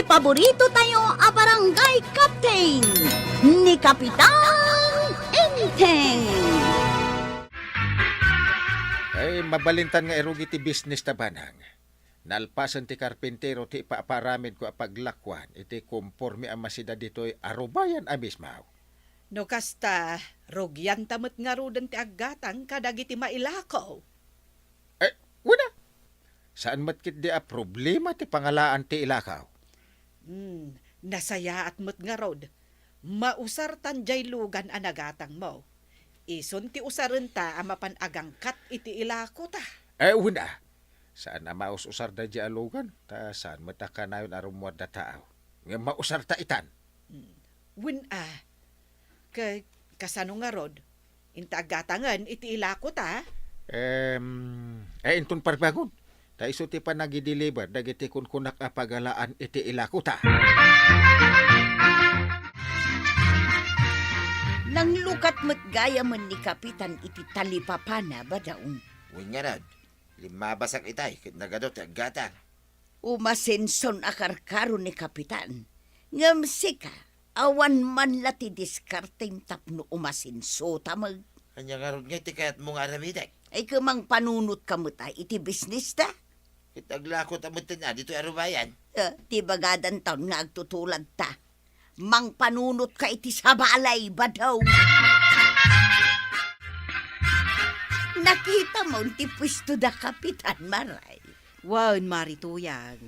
paborito tayo a barangay captain ni Kapitan Enteng. Ay, mabalintan nga erugi ti business ta banang. Nalpasan ti karpintero ti paparamid ko a paglakwan iti kumporme ang masida dito'y arubayan amismaw. No kasta, rogyan tamot nga rudan ti aggatang kadagiti mailakaw. Una, saan matkit di a problema ti pangalaan ti ilakaw? Nasaya at mo't nga rod. Mausar tanjay lugan anagatang mo. Ison ti usaran ta amapan agangkat iti ilako ta. Una, saan na maus-usar da di alugan? Ta saan mataka na yun arumuad da tao? Nga mausar ta itan. Kasano nga rod? Inta agatangan iti ilako ta. Intun parbagon. Ta iso ti panagideliver dagiti kunkunak a pagalaan iti ilako ta. Nang lukat mo't gaya man ni Kapitan iti talipapana ba daong? Uy nga rad, limabasak itay, kit nagadot ti aggatang. Umasenson akarkaro ni Kapitan. Ngamsika, awan man lati diskarteng tapno umasenso tamag. Kanya nga rod nga iti kayat mong aramidak. Ay kamang panunot kamutay iti business ta. Kit aglako tamutin na dito arubayan. Ti bagadan taon nga agtutulad ta. Mang panunot ka iti sabalay ba daw? Nakita mo ti pwesto da Kapitan Maray. Wan marituyang.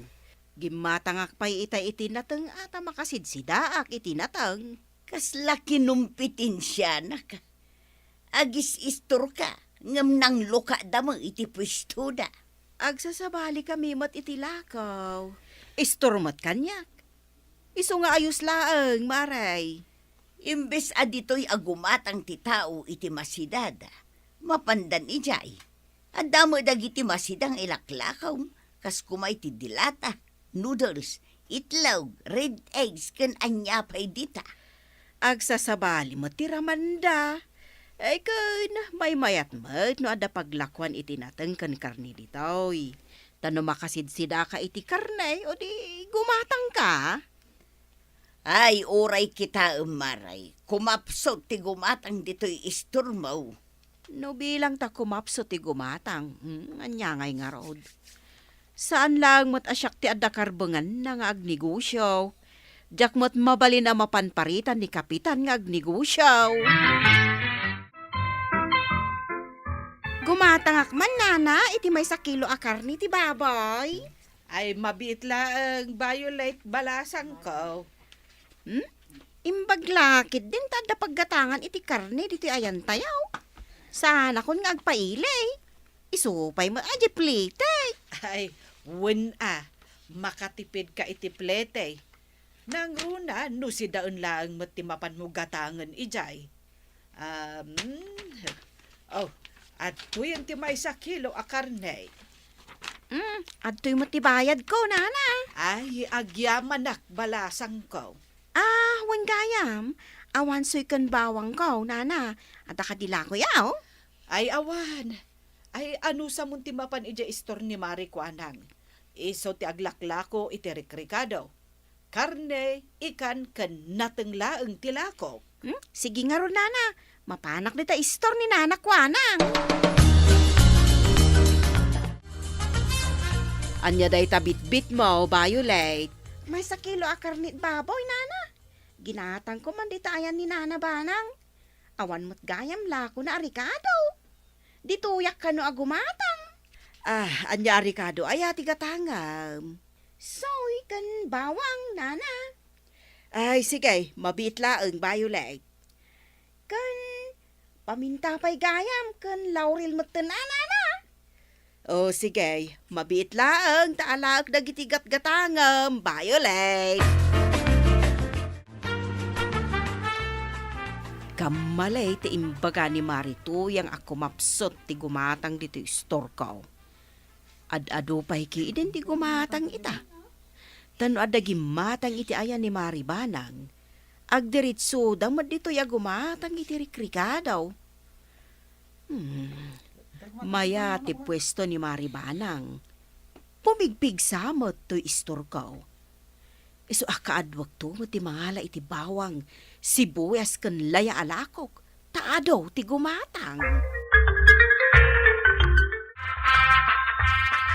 Gimatangak pa'y itay itinatang ata makasidsidaak itinatang. Kasla kinumpitin siya na ka. Agis istor ka. Ngam nang luka da mo iti pwesto da. Agsasabali kami mat itilakaw. Isturmat kanyak. Iso nga ayos laang, maray. Imbes adito'y agumatang ti tao iti masidada. Mapandan ijay. Adamo dagiti masidang ilaklakaw. Kas kumay ti dilata, noodles, itlog, red eggs, kan anyapay dita. Agsasabali mo tiramanda. Ay kun, may mayat mat no ada paglakwan iti nateng kan karni ditoy. Tano makasidsida ka iti karne o di gumatang ka. Ay, oray kita maray. Kumapsot ti gumatang dito'y isturmaw. No bilang ta kumapso ti gumatang, anyangay nga rod. Saan lang mat asyak ti adda karbengan na nga agnegosyo. Diyak mat mabalin na mapanparitan ni Kapitan nga agnegosyo. Gumatangak man nana, iti may sakilo a karni ti baboy. Ay mabiit laang violet balasang ko. Imbaglakit din tada paggatangan iti karne diti ayan tayaw. Sana kun nga agpailay. Isupay mo aja plete. Ay, makatipid ka iti plete. Nang runa, no si daon laang matimapan mo gatangan ijay. At tuyan ti may sa kilo a karne. At tuy matibayad ko, nana. Ay, agyamanak balasang ko. Wan gayam. Awan so'y kan bawang ko, nana. At akadila ko yaw. Ay, awan. Ay, ano sa munti mapan ija istor ni Mari ko anang. Iso ti aglaklako iti rikrikado. Karne, ikan, kan nateng laeng tilako. Sige nga ron, nana. Mapanak nita istor ni nana ko anang. Anya day tabit-bit mo, Violet. May sa kilo a karnit baboy, nana. Ginatang ko man ditayan ni nana banang. Awan mo't gayam lako na arikado. Dituyak ka no agumatang. Anya arikado ay ati gatangam. Soy kan bawang, nana. Ay, sige, mabit laeng, Violet. Kan paminta pa'y gayam, kan laurel mo't nana. O sige, mabit laeng, taalaag dagiti gatgatangam, Violet. Kamalay ti imbaga ni Marito yang ako mapsot ti gumatang dito store ko. Ad-ado pa'y kiiden ti gumatang ita. Tano adda gimatang iti ayan ni Maribanang. Agdiritso damad dito ya gumatang iti rikrikadaw. Maya ti pwesto ni Maribanang. Pumigpig samot to store ko. Iso akaadwag to, ti mangala iti bawang, sibuyas kan laya alakok, taadaw ti gumatang.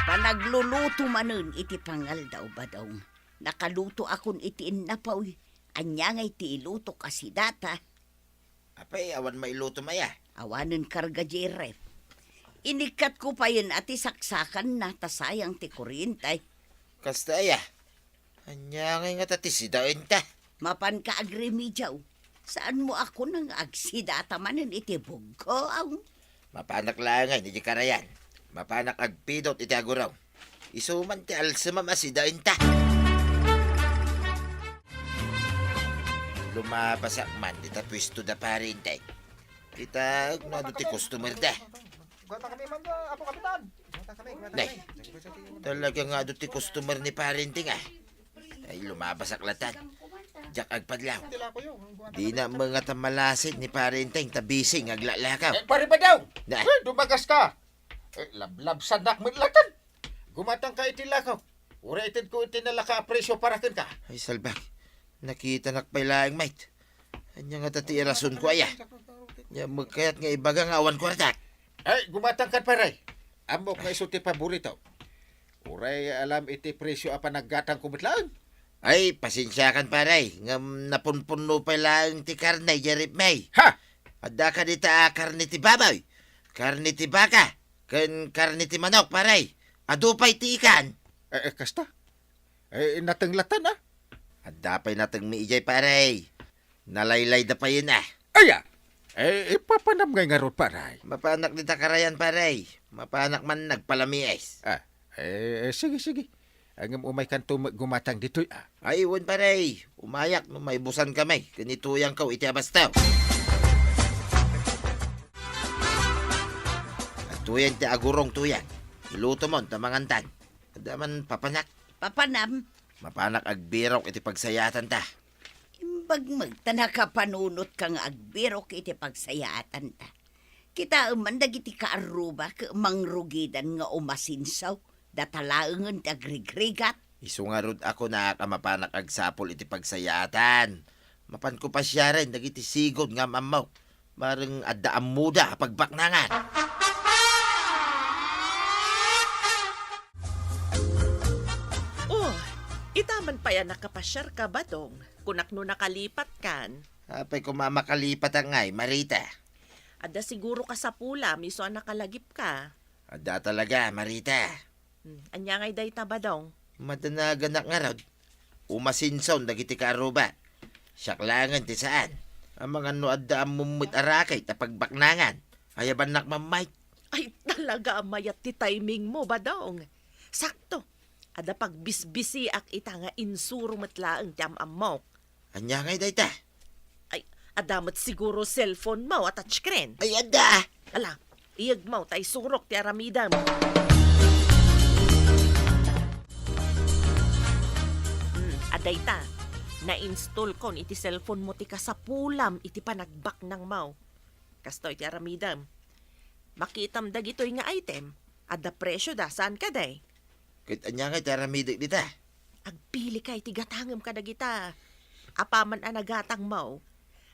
Panagluluto manen iti pangal daw ba daw. Nakaluto akon iti innapaw. Anya nga iti iluto kasi data. Apay, awan mailuto maya. Awanen karga jeref. Inikat ko pa yun ati saksakan na tasayang ti kurintay. Kasta aya. Anya nga tatisidain ta. Mapan ka agremidyaw. Saan mo ako nang agsidata manen iti bugko? Mapanak lang nga, hindi karayan. Mapanak agpidot iti aguraw. Isuman ti alsama masidain ta. Lumabasak man, dita pwesto da parintay. Kita, nado ti customer da. Nay, talaga nga do ti customer ni parenting ah. Ay lumabasak latan. Jak agpadlaw. Di na mga tamalasin ni parenting tabising aglalakaw. Pare ba daw? Na. Dumagas ka. Lablab sanak mo latan. Gumatang ka iti lakaw. Urated ko iti nalaka presyo para kin ka. Ay salbak, nakita nakpailaang mate. Anya nga tati rason ko aya. Nya magkayat nga ibaga nga awan ko ratak. Ay, gumatang ka pare. Amok nga iso ti paborito. Uray alam iti presyo apa naggatang kumitlaan. Ay, pasensyakan paray. Nga napunpuno pa lang ti karne, Jerip May. Ha! Adda ka dita karne ti baboy. Karne ti baka. Karne ti manok, paray. Adupay ti ikan. Kasta? Natanglatan ah. Adda pa'y natang miijay, paray. Nalaylay da pa yun ah. Aya! Ipapanam nga ron paray. Mapanak dita karayan, paray. Mapanak man nagpalamiis. Sige. Ang umay kanto gumatang dito'y ah. Ay, iwan paray. Umayak no may busan kamay. Ganituyang kaw iti abastaw. At tuyang ti agurong tuyang. Iluto mon tamangantan. Adaman papanak. Papanam, Mapanak agbirok iti pagsayatan ta. imbag magtanaka panunot kang agbirok iti pagsayatan ta. Kita man dagiti kaaruba ka mangrugidan nga umasinsaw. Datalaangan ti agrigrigat. Isungarod ako na mapanak agsapol iti pagsayatan. Mapan ko pa siya rin, dagiti sigod nga mamaw. Marang adda amuda pagbaknangan. Oh, itaman pa yan nakapasyar ka ba dong? Kunak no nakalipat kan. Apay ko mamakalipat ang ngay, Marita. Ada siguro ka sa pula, miso ang nakalagip ka. Adda talaga, Marita. Anya ngay day ta ba dong? Madanaganak nga rod. Umasinson dagiti karuba. Syaklangan ti saan. Ang mga no adda amumit arakay tapagbaknangan. Ayaban nakmamay. Ay talaga mayat ti timing mo ba dong? Sakto. Ada pagbisbisi ak ita nga insuro matlaang ti amamok. Anya ngay dayta? Ay, adamat siguro cellphone mo at touchscreen. Ay adda! Ala, iyag mo tay surok ti aramida mo. Aday ta, na-install kon iti cellphone mo ti kasapulam iti panagbak ng mau. Kasto iti aramidam. Makitam dagitoy nga item, ada presyo da saan ka day? Kit anya ngay taramidik dita. Agpili ka iti gatangam ka dagita. Apaman ang nagatang mau,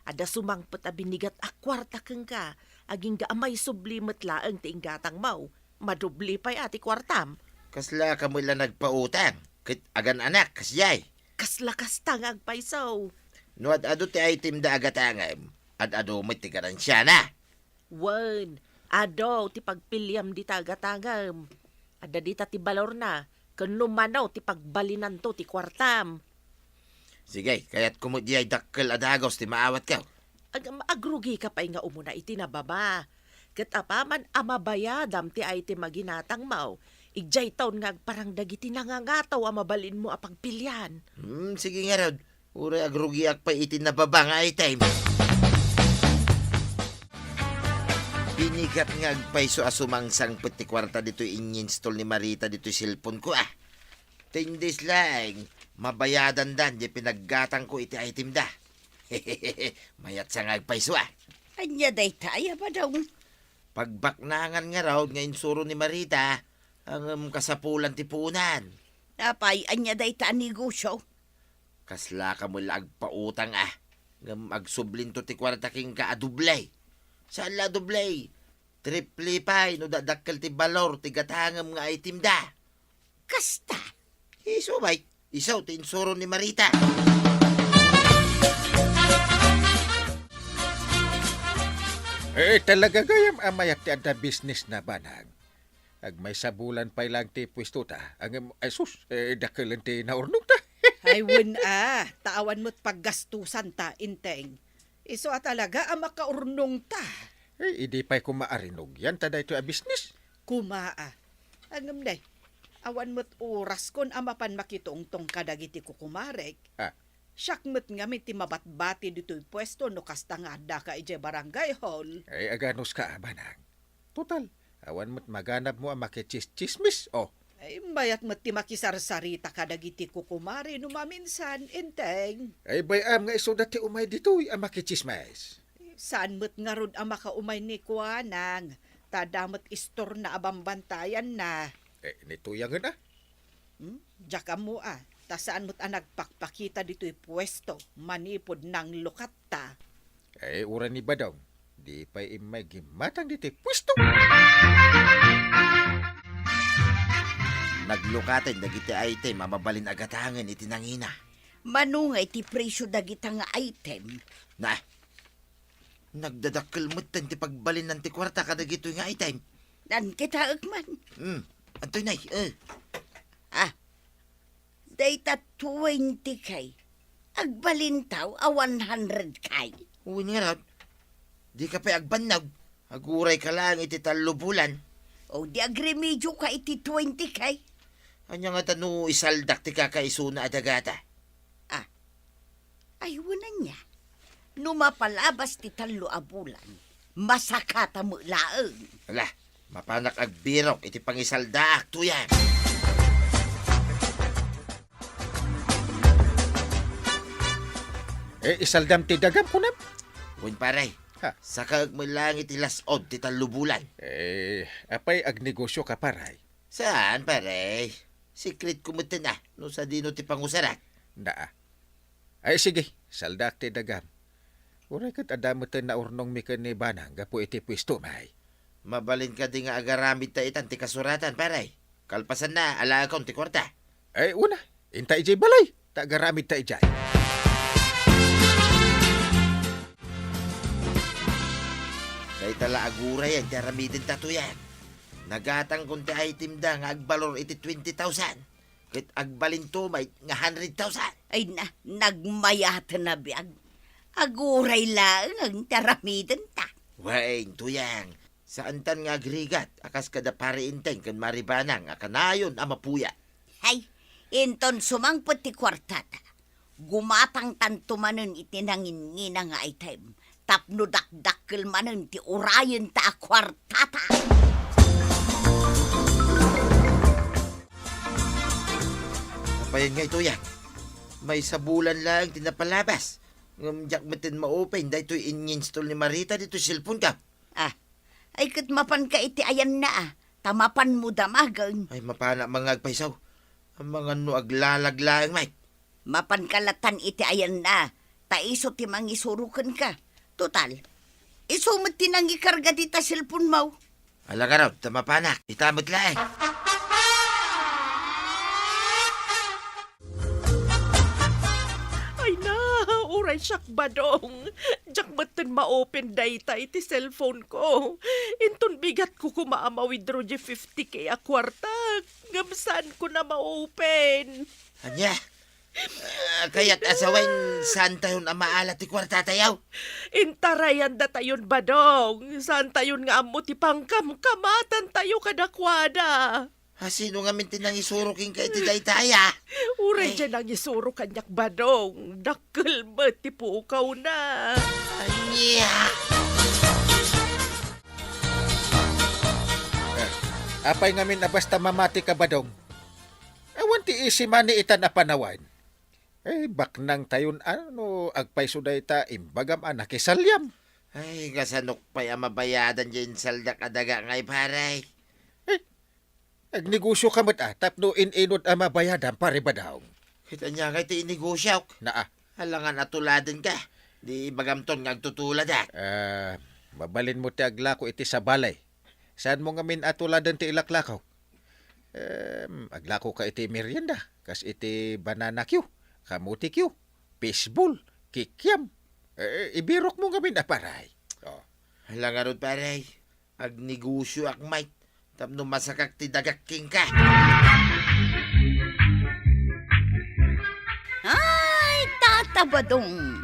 ada sumangpot a binigat a kwarta keng ka, aging gaamay sublimot laang ti gatang mau, madubli pa'y ati kwartam. Kasla kamo ila nagpautang. Kit agan anak, kasyay. Kaslakas tang agpaisaw. No ad-ado ti item da agatangam. Ad-ado may ti garansya na. Wan, ado ti pagpilyam di tagatagam. Ada dita ti balor na, kan lumanaw ti pagbalinan to ti kwartam. Sige, kaya't kumudya ay dakkel adagos ti maawat ka. Agrugi ka pa nga umuna iti nababa. Katapaman amabayadam ti ay ti maginatang mau. Igjay taon nga parang dagiti nangangataw amabalin mo a pagpilyan. Sige nga rod. Uri agrugiak pa iti nababa nga item. Binigat nga agpaiso asumangsang pati kwarta dito in-install ni Marita dito cellphone ko ah. 10 days lang. Mabayadan dan di pinaggatang ko iti item da. Mayat sa nga agpaiso ah. Anya day taya ba daw? Pagbaknangan nga raw nga insuro ni Marita ang kasapulan ti punan. Napay anya day ta negosyo. Kasla ka mo lag pautang Ngam agsublin to ti kwarta king ka adublay. Saan la dublay? Triple pay no dadakkel ti balor ti gatangam nga itim da. Kasta, Iso bay, isaw ti insuro ni Marita. Talaga gayam amayat ti adda business na banang. Ag may sabulan pa lang ti pwesto ta. Ang ay sus, dakalan ti naurnong ta. Ay, taawan mo't paggastusan ta, inteng. Iso talaga ang makaurnong ta. Idi pa'y kumaarinog yan, tada ito a business. Kumaa. Angam day, awan mo't oras kon amapan makitungtong kadagiti ko kumarek. Ah. Siyak mo't nga ti mabatbati dito'y pwesto no kasta nga da ka ije barangay hall. Aganos ka, banang. Total, awan mo't maganap mo ang makichismis. Oh, Ay, bayat mo't ti makisarsarita kadagiti ko kumari no maminsan, inteng. bayam nga iso dati umay dito ang makichismis. Saan mo't nga rod ang makaumay ni Kuanang? Tadamot istor na abambantayan na. Nituyang na. Diyaka mo ta saan mo't ang nagpakpakita dito'y pwesto, manipod ng lukat ta. Ura ni Badong. Di pa'y imay gimatang dito pwesto. Naglukaten dagiti item mamabalin agatangan iti nangina. manungay ti presyo dagita nga item. Na, nagdadakkel mo't ti pagbalin ng ti kwarta kadagito nga item. Nan kita agman. Antoy nay, Data 20 kay. Agbalintaw a 100 kay. uwi nga rod. Di ka pa agbanaw. Aguray ka lang iti talo bulan. O di agremedyo ka iti 20 kay. Anya nga tanu isaldak ti kakaisuna adagata. Ay, wala niya. Numapalabas ti talo a bulan. Masakata mo laeng. Ala, mapanak agbirok iti pangisaldak to yan. Isaldam ti dagam kunam. Uwin paray. Ha? Sakag mo lang iti lasod ti talo bulan. Apay agnegosyo ka paray. Saan paray? Secret kumutin no sa dino ti pangusarat. Naa. Ay sige, saldak ti dagam. Uray kat adamutan na urnong mi ni banang gapo iti pwesto may. Mabalin ka di nga agaramid ta itan ti kasuratan paray. Kalpasan na ala akong ti kwarta. Una, inta ijay balay. Tagaramid ta ijay. Kay tala aguray ang tiaramidin tato yan. Nagatang kung ti item da nga agbalor iti 20,000. Kit agbalin to may nga 100,000. Ay na, nagmayat na biyag. Aguray lang ang taramidan ta. Wain, tuyang. Saan tan nga agrigat, akas kada pari inteng kan maribanang, akanayon amapuya. Hay, inton sumangpot ti kwartata. Gumatang tanto manen itinangin nga item. Tapno dakdakkel manen ti urayan ta a kwartata. Kapayan nga ito yan. May sabulan lang tinapalabas. Ngamjak matin ma-open, dahil ito'y in-install ni Marita dito cellphone ka. Ay kat mapan ka iti ayan na Tamapan mo damagan. Ay mapana mga agpaisaw. Ang mga no aglalaglaang, Mike. Mapan kalatan iti ayan na. Taiso ti mangisurukan ka. Total, isumot tinang ikarga di ta cellphone mo. Ala ka raw, tamapanak. Itamot lang. Ay na, uray siyak badong. Diyak batin ma-open data iti cellphone ko. Inton bigat ko kumaama withdraw di 50k a kwarta. Gamsan ko na ma-open. Anya? Kaya't asawain saan tayo na maalat ti kwarta tayaw? Intarayan da tayon badong. Saan tayon nga amo ti pangkamkamatan tayo kadakwada. Sino nga mintin nang isuruking ka iti daytaya? Uray Ay. dyan ang isuro kanyak badong. Dakkel ba ti pukaw na. Anya? Apay ngamin na basta mamati ka badong. Awan ti isi mani itan na panawan. Baknang tayon agpay suday ta imbagam anak isalyam. Ay, kasanok pa'y mabayadan dyan saldak adaga ngay paray. Agnegosyo ka mat tapno inod ang mabayadan pare ba daw? Kita niya kay ti negosyo. Naa, Halangan atuladen ka. Di bagamton nga agtutulad ah. mabalin mo ti aglako iti sa balay. Saan mo nga min atuladan ti ilaklakaw? Aglako ka iti merienda. Kas iti banana Q, kamuti Q, fishball, kikiam. Ibirok mo nga min aparay. Oh. Halangan ron pare. Ag negosyo ak might. Tapno masakak ti dagaking ka. Ay, tatabadong.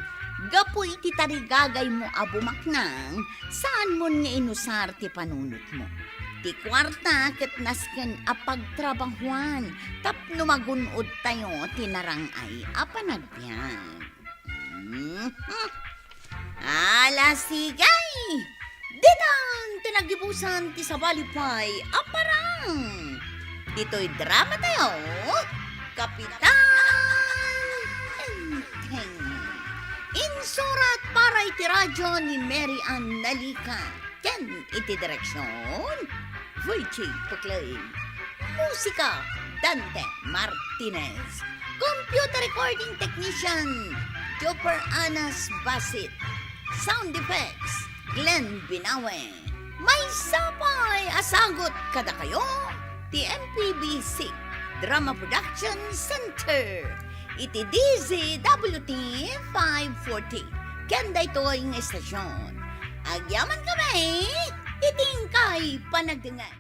Gapo iti tarigagay mo abumaknang, saan mo nga inusar ti panunot mo? Ti kwarta ket nasken apagtrabahuan, tapno magunod tayo tinarangay apanagbiyan. Ala sigay! Ditang tinagibusan ti sabalipay aparang! Dito'y drama tayo, Kapitan Enteng. Insurat para iti radyo ni Mary Ann Nalika. Ken iti direksyon, VJ Puklay. Musika, Dante Martinez. Computer recording technician, Chopper Anas Basit. Sound effects, Glenn Binawe. May sapay asagot kada kayo, TMPBC Drama Production Center. Iti DZWT 540. Kanda ito ang estasyon. Agyaman kami, iting kay panagdangan.